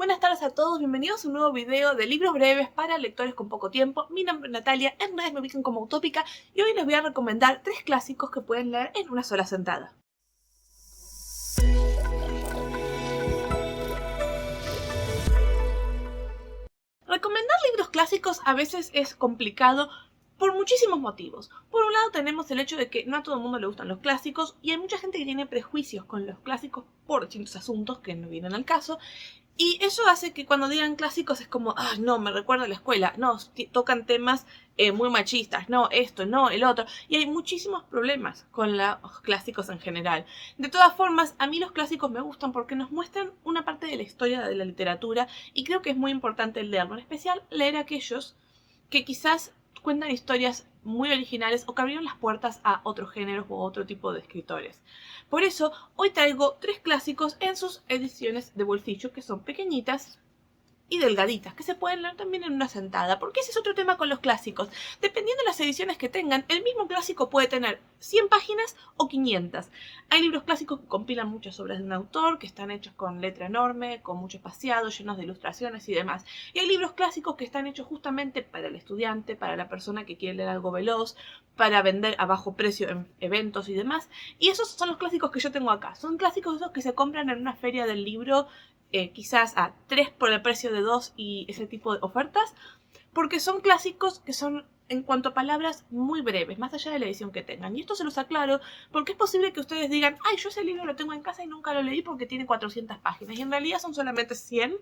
buenas tardes a todos, bienvenidos a un nuevo video de libros breves para lectores con poco tiempo. Mi nombre es Natalia, en redes me ubican como Utópica y hoy les voy a recomendar 3 clásicos que pueden leer en una sola sentada. Recomendar libros clásicos a veces es complicado por muchísimos motivos. Por un lado tenemos el hecho de que no a todo el mundo le gustan los clásicos y hay mucha gente que tiene prejuicios con los clásicos por distintos asuntos que no vienen al caso. Y eso hace que cuando digan clásicos es como, ah, no, me recuerda a la escuela, no, tocan temas muy machistas, no, esto, no, el otro. Y hay muchísimos problemas con los clásicos en general. De todas formas, a mí los clásicos me gustan porque nos muestran una parte de la historia de la literatura y creo que es muy importante leerlo. En especial, leer aquellos que quizás cuentan historias muy originales o que abrieron las puertas a otros géneros u otro tipo de escritores. Por eso, hoy traigo 3 clásicos en sus ediciones de bolsillo, que son pequeñitas y delgaditas, que se pueden leer también en una sentada, porque ese es otro tema con los clásicos. Dependiendo de las ediciones que tengan, el mismo clásico puede tener 100 páginas o 500. Hay libros clásicos que compilan muchas obras de un autor, que están hechos con letra enorme, con mucho espaciado, llenos de ilustraciones y demás. Y hay libros clásicos que están hechos justamente para el estudiante, para la persona que quiere leer algo veloz, para vender a bajo precio en eventos y demás. Y esos son los clásicos que yo tengo acá. Son clásicos esos que se compran en una feria del libro, quizás a 3 por el precio de 2 y ese tipo de ofertas, porque son clásicos que son, en cuanto a palabras, muy breves, más allá de la edición que tengan. Y esto se los aclaro porque es posible que ustedes digan, ay, yo ese libro lo tengo en casa y nunca lo leí porque tiene 400 páginas, y en realidad son solamente 100,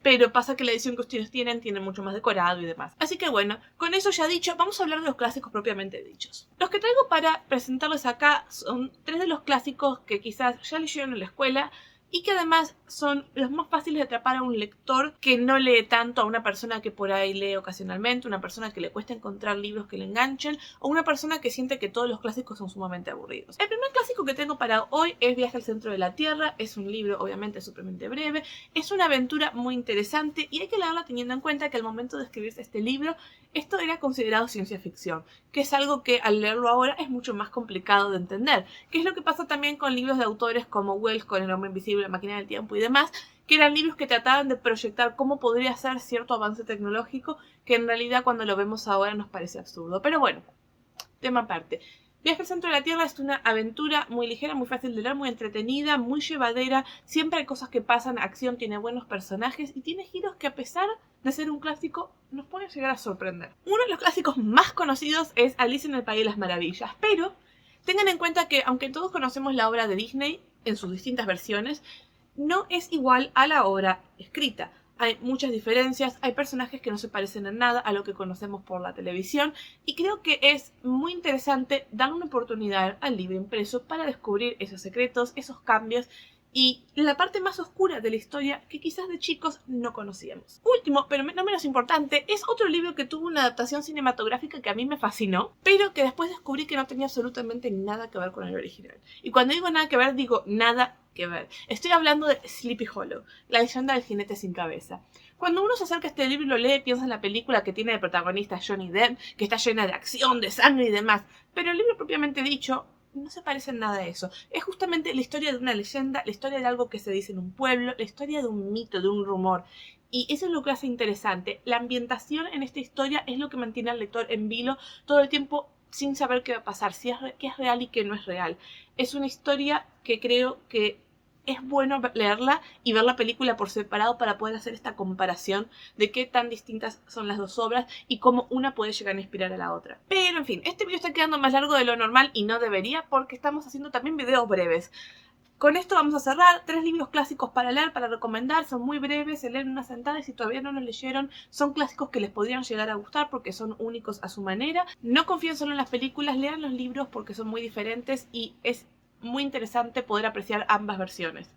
pero pasa que la edición que ustedes tienen tiene mucho más decorado y demás. Así que bueno, con eso ya dicho, vamos a hablar de los clásicos propiamente dichos. Los que traigo para presentarles acá son 3 de los clásicos que quizás ya leyeron en la escuela, y que además son los más fáciles de atrapar a un lector que no lee tanto, a una persona que por ahí lee ocasionalmente, una persona que le cuesta encontrar libros que le enganchen, o una persona que siente que todos los clásicos son sumamente aburridos. El primer clásico que tengo para hoy es Viaje al centro de la Tierra. Es un libro obviamente súpermente breve, es una aventura muy interesante y hay que leerla teniendo en cuenta que al momento de escribirse este libro, esto era considerado ciencia ficción, que es algo que al leerlo ahora es mucho más complicado de entender, que es lo que pasa también con libros de autores como Wells con El hombre invisible, La máquina del tiempo y demás, que eran libros que trataban de proyectar cómo podría ser cierto avance tecnológico, que en realidad cuando lo vemos ahora nos parece absurdo. Pero bueno, tema aparte. Viaje al centro de la Tierra es una aventura muy ligera, muy fácil de leer, muy entretenida, muy llevadera. Siempre hay cosas que pasan, acción, tiene buenos personajes y tiene giros que, a pesar de ser un clásico, nos pueden llegar a sorprender. Uno de los clásicos más conocidos es Alicia en el País de las Maravillas, pero tengan en cuenta que aunque todos conocemos la obra de Disney en sus distintas versiones, no es igual a la obra escrita. Hay muchas diferencias, hay personajes que no se parecen en nada a lo que conocemos por la televisión, y creo que es muy interesante darle una oportunidad al libro impreso para descubrir esos secretos, esos cambios y la parte más oscura de la historia que quizás de chicos no conocíamos. Último, pero no menos importante, es otro libro que tuvo una adaptación cinematográfica que a mí me fascinó, pero que después descubrí que no tenía absolutamente nada que ver con el original. Y cuando digo nada que ver, digo nada que ver. Estoy hablando de Sleepy Hollow, la leyenda del jinete sin cabeza. Cuando uno se acerca a este libro y lo lee, piensa en la película que tiene de protagonista Johnny Depp, que está llena de acción, de sangre y demás, pero el libro propiamente dicho no se parece en nada a eso. Es justamente la historia de una leyenda, la historia de algo que se dice en un pueblo, la historia de un mito, de un rumor. Y eso es lo que hace interesante. La ambientación en esta historia es lo que mantiene al lector en vilo todo el tiempo sin saber qué va a pasar, si qué es real y qué no es real. Es una historia que creo que es bueno leerla y ver la película por separado para poder hacer esta comparación de qué tan distintas son las dos obras y cómo una puede llegar a inspirar a la otra. Pero en fin, este video está quedando más largo de lo normal y no debería, porque estamos haciendo también videos breves. Con esto vamos a cerrar. 3 libros clásicos para leer, para recomendar. Son muy breves, se leen en una sentada y si todavía no los leyeron, son clásicos que les podrían llegar a gustar porque son únicos a su manera. No confíen solo en las películas, lean los libros porque son muy diferentes y es muy interesante poder apreciar ambas versiones.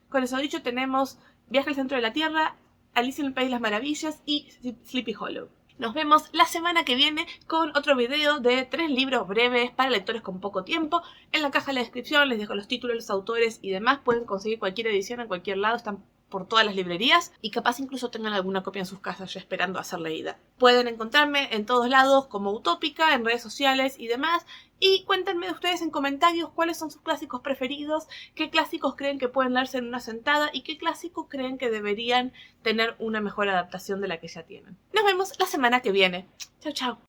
Con eso dicho, tenemos Viaje al centro de la Tierra, Alicia en el País de las Maravillas y Sleepy Hollow. Nos vemos la semana que viene con otro video de 3 libros breves para lectores con poco tiempo. En la caja de la descripción les dejo los títulos, los autores y demás. Pueden conseguir cualquier edición en cualquier lado, están por todas las librerías y capaz incluso tengan alguna copia en sus casas ya esperando a ser leída. Pueden encontrarme en todos lados como Utópica, en redes sociales y demás. Y cuéntenme ustedes en comentarios cuáles son sus clásicos preferidos, qué clásicos creen que pueden leerse en una sentada y qué clásicos creen que deberían tener una mejor adaptación de la que ya tienen. Nos vemos la semana que viene. Chau, chau.